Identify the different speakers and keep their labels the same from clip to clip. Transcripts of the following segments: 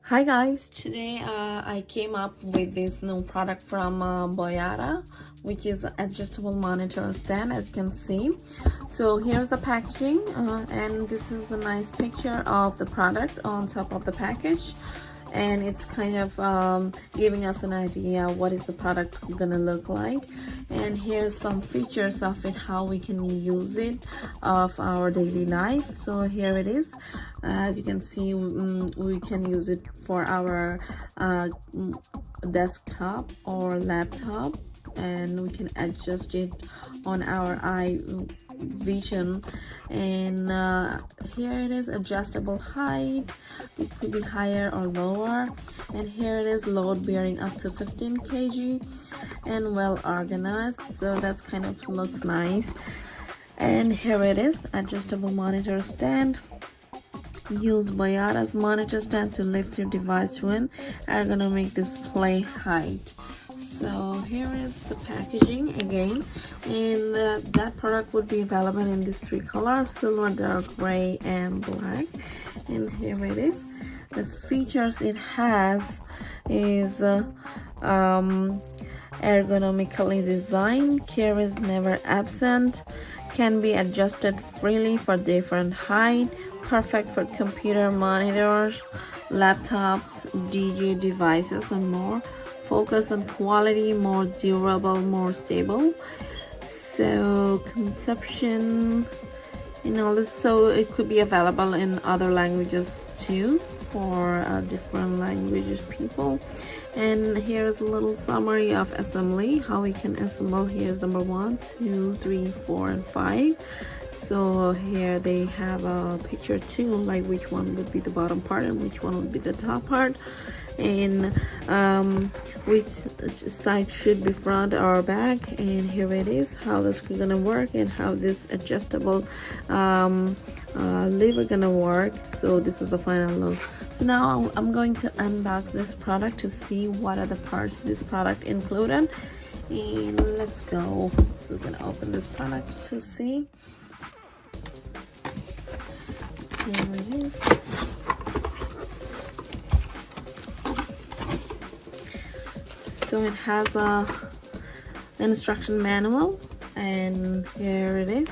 Speaker 1: Hi guys, today I came up with this new product from BoYata, which is adjustable monitor stand, as you can see. So here's the packaging, and this is the nice picture of the product on top of the package, and it's kind of giving us an idea what is the product gonna look like. And here's some features of it, how we can use it of our daily life. So here it is. As you can see, we can use it for our desktop or laptop, and we can adjust it on our eye vision. And here it is, adjustable height, it could be higher or lower. And here it is, load bearing up to 15 kg and well organized, so that's kind of looks nice. And here it is, adjustable monitor stand. Use BoYata's monitor stand to lift your device to an ergonomic display height. So here is the packaging again, and that product would be available in these three colors: silver, dark gray, and black. And here it is. The features it has is ergonomically designed, care is never absent, can be adjusted freely for different height, perfect for computer monitors, laptops, DJ devices, and more. Focus on quality, more durable, more stable. So conception and all this, so it could be available in other languages too, for different languages people. And here's a little summary of assembly, how we can assemble. Here's number 1, 2, 3, 4, and 5. So here they have a picture too, like which one would be the bottom part and which one would be the top part, and which side should be front or back. And here it is, how this is gonna work and how this adjustable lever gonna work. So this is the final look. So now I'm going to unbox this product to see what are the parts this product included, and let's go. So we're gonna open this product to see. Here it is. So it has a instruction manual, and here it is.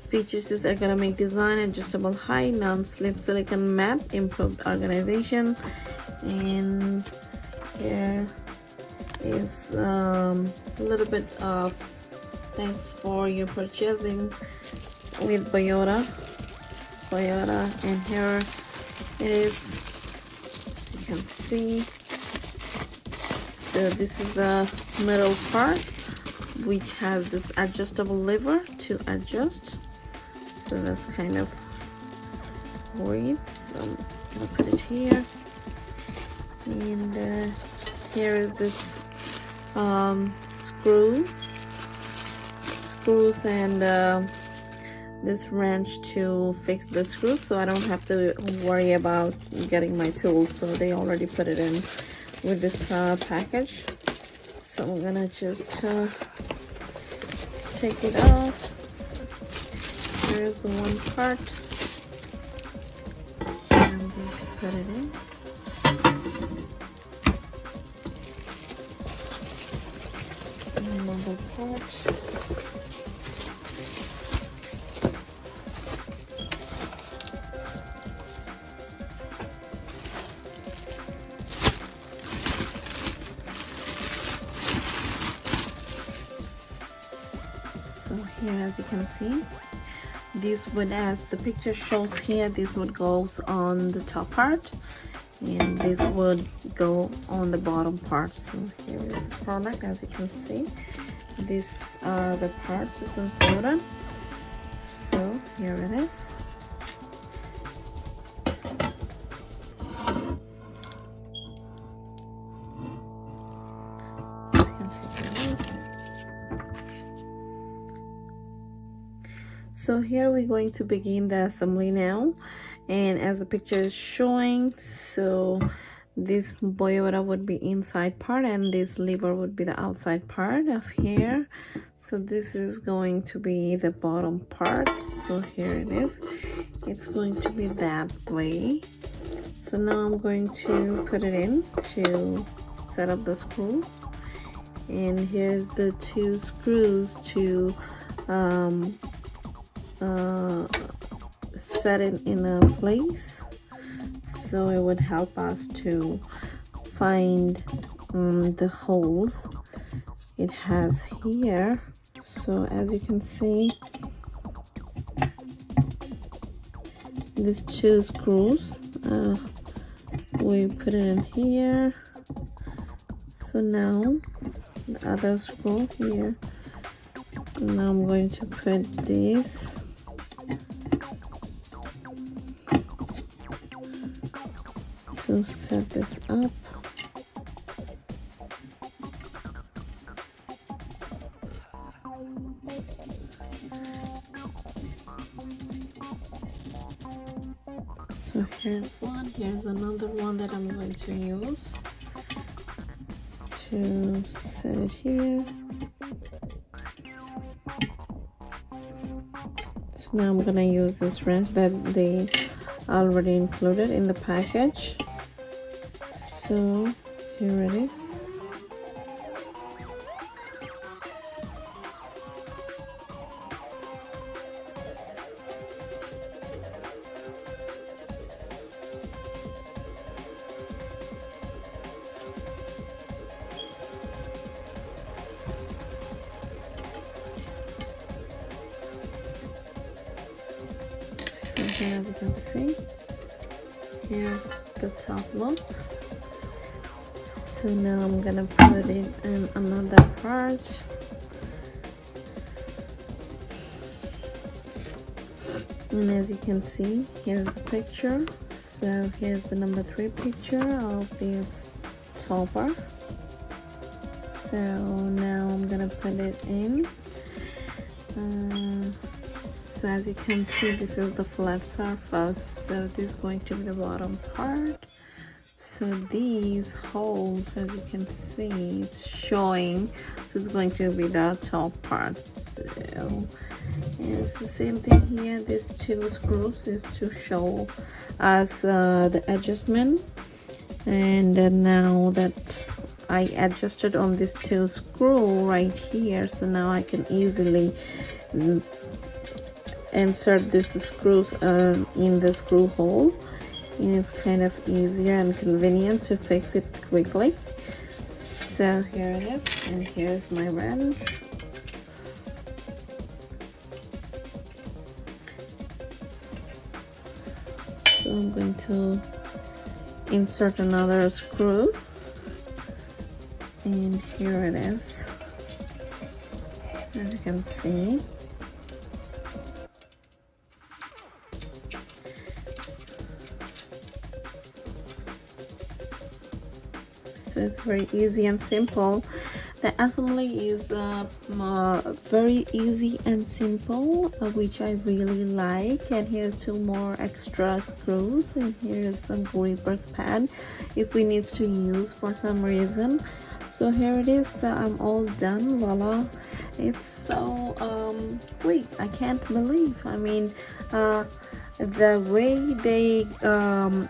Speaker 1: Features is ergonomic design, adjustable height, non-slip silicone mat, improved organization. And here is a little bit of thanks for your purchasing with BoYata. And here it is, you can see. So this is the middle part, which has this adjustable lever to adjust. So that's kind of weird. So I'm gonna put it here. And here is this screws and this wrench to fix the screws, so I don't have to worry about getting my tools. So they already put it in with this package. So I'm gonna just take it off. Here's the one part, and we put it in. Another part. So here, as you can see, this would, as the picture shows here, this would go on the top part, and this would go on the bottom part. So here is the product, as you can see. These are the parts it's included. So here it is. So here we're going to begin the assembly now, and as the picture is showing, so this BoYata would be inside part and this lever would be the outside part of here. So this is going to be the bottom part. So here it is, it's going to be that way. So now I'm going to put it in to set up the screw, and here's the 2 screws to set it in a place, so it would help us to find the holes it has here. So as you can see, these 2 screws, we put it in here. So now the other screw here. Now I'm going to put this to set this up. So here's one, here's another one that I'm going to use to set it here. So now I'm gonna use this wrench that they already included in the package. So here it is. So here, as you can see, here's the top look. So now I'm gonna put it in another part. And as you can see, here's the picture. So here's the number 3 picture of this topper. So now I'm gonna put it in. So as you can see, this is the flat surface, so this is going to be the bottom part. So these holes, as you can see, it's showing, so it's going to be the top part. So and it's the same thing here. These 2 screws is to show us the adjustment. And now that I adjusted on this 2 screw right here, so now I can easily insert these screws in the screw hole, and it's kind of easier and convenient to fix it quickly. So here it is, and here's my wrench. So I'm going to insert another screw, and here it is, as you can see. So it's very easy and simple. The assembly is very easy and simple, which I really like. And here's 2 more extra screws, and here's some gripper's pad if we need to use for some reason. So here it is. I'm all done. Voila! It's so quick. I can't believe. I mean, the way they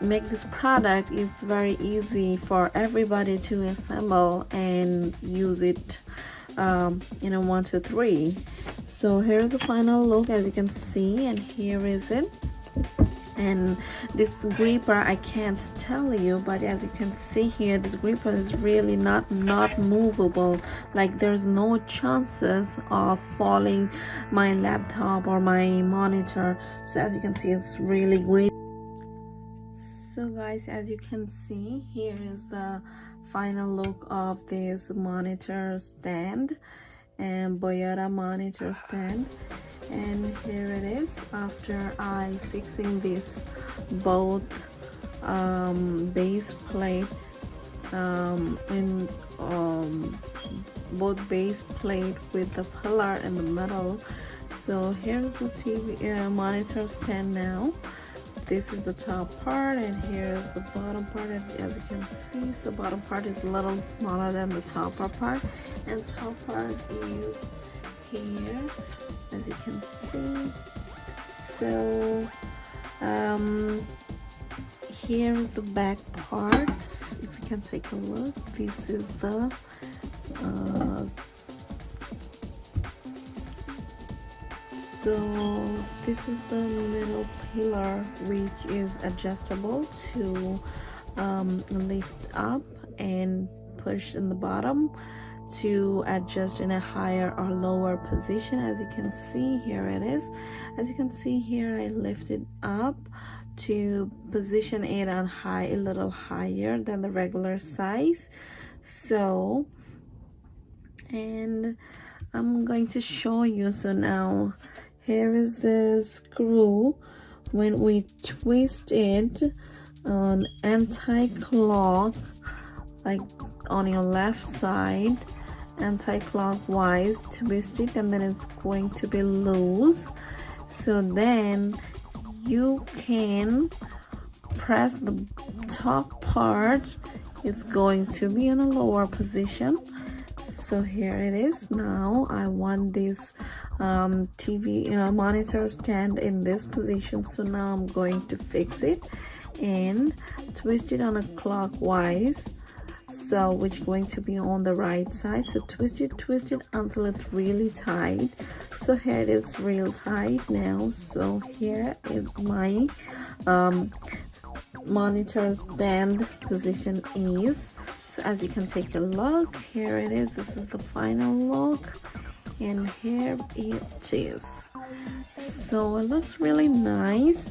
Speaker 1: make this product is very easy for everybody to assemble and use it, 1, 2, 3. So here's the final look, as you can see, and here is it. And this gripper, I can't tell you, but as you can see here, this gripper is really not movable. Like, there's no chances of falling my laptop or my monitor. So as you can see, it's really great. So guys, as you can see, here is the final look of this monitor stand, and BoYata monitor stand. And here it is after I fixing this both base plate and both base plate with the pillar in the middle. So here's the TV monitor stand now. This is the top part, and here's the bottom part. As you can see, so bottom part is a little smaller than the top part, and top part is here, as you can see. So here is the back part. If you can take a look, this is the so this is the middle pillar, which is adjustable to lift up and push in the bottom to adjust in a higher or lower position. As you can see, here it is. As you can see here, I lift it up to position it on high, a little higher than the regular size. So, and I'm going to show you. So now here is the screw. When we twist it on anti-clock, like on your left side, anti-clockwise, twist it, and then it's going to be loose. So then you can press the top part. It's going to be in a lower position. So here it is. Now I want this TV monitor stand in this position. So now I'm going to fix it and twist it on a clockwise, so which is going to be on the right side. So twist it until it's really tight. So here it is, real tight now. So here is my monitor stand position is. So as you can take a look, here it is. This is the final look, and here it is. So it looks really nice.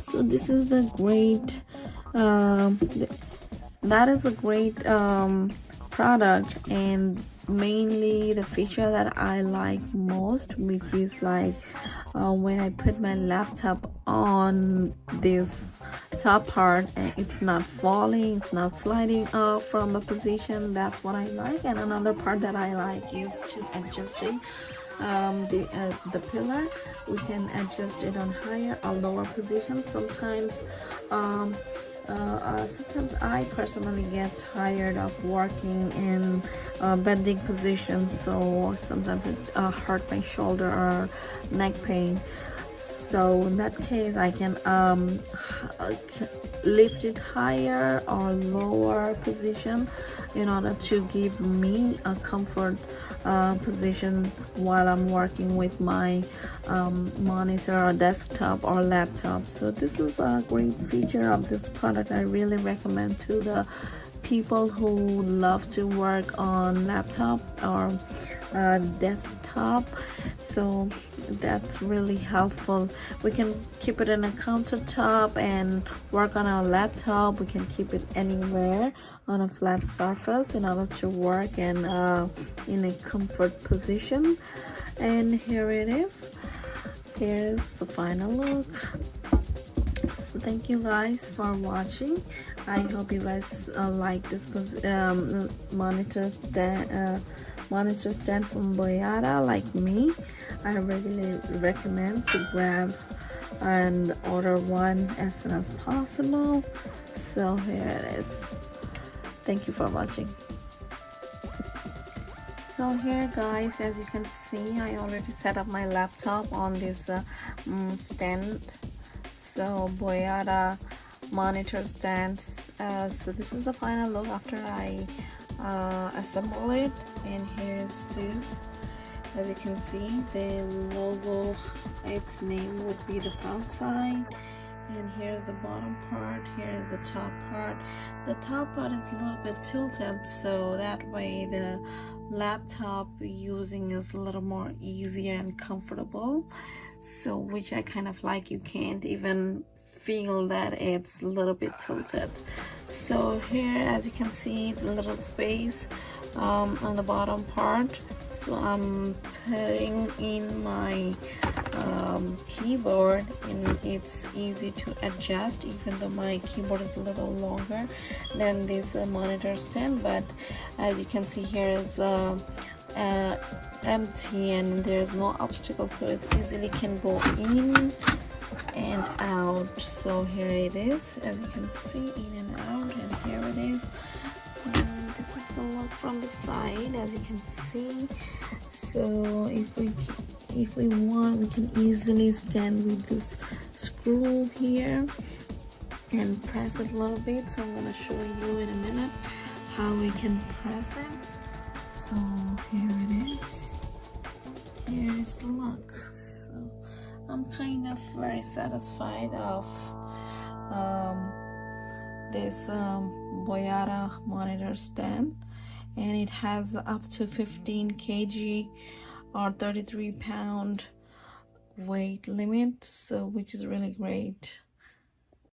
Speaker 1: So this is the great that is a great product, and mainly the feature that I like most, which is like when I put my laptop on this top part and it's not falling, it's not sliding off from a position. That's what I like. And another part that I like is to adjusting the pillar. We can adjust it on higher or lower position. Sometimes I personally get tired of working in bending positions, so sometimes it hurt my shoulder or neck pain. So in that case, I can lift it higher or lower position in order to give me a comfort position while I'm working with my monitor or desktop or laptop. So this is a great feature of this product. I really recommend to the people who love to work on laptop or desktop. So that's really helpful. We can keep it in a countertop and work on our laptop. We can keep it anywhere on a flat surface in order to work and in a comfort position. And here it is. Here's the final look. So thank you guys for watching. I hope you guys like this monitor stand from BoYata like me. I really recommend to grab and order one as soon as possible. So here it is. Thank you for watching. So here guys, as you can see, I already set up my laptop on this stand. So BoYata monitor stands. So this is the final look after I assemble it. And here's this. As you can see, the logo, its name would be the front side, and here's the bottom part, here's the top part. The top part is a little bit tilted, so that way the laptop using is a little more easier and comfortable, so which I kind of like. You can't even feel that it's a little bit tilted. So here, as you can see, the little space on the bottom part. So I'm putting in my keyboard, and it's easy to adjust, even though my keyboard is a little longer than this monitor stand. But as you can see, here is empty and there's no obstacle, so it easily can go in and out. So here it is, as you can see, in and out, and here it is. This is the look from the side, as you can see. So if we want, we can easily stand with this screw here and press it a little bit. So I'm gonna show you in a minute how we can press it. So here it is. Here is the look. So I'm kind of very satisfied of this BoYata monitor stand, and it has up to 15 kg or 33 pound weight limit, so which is really great.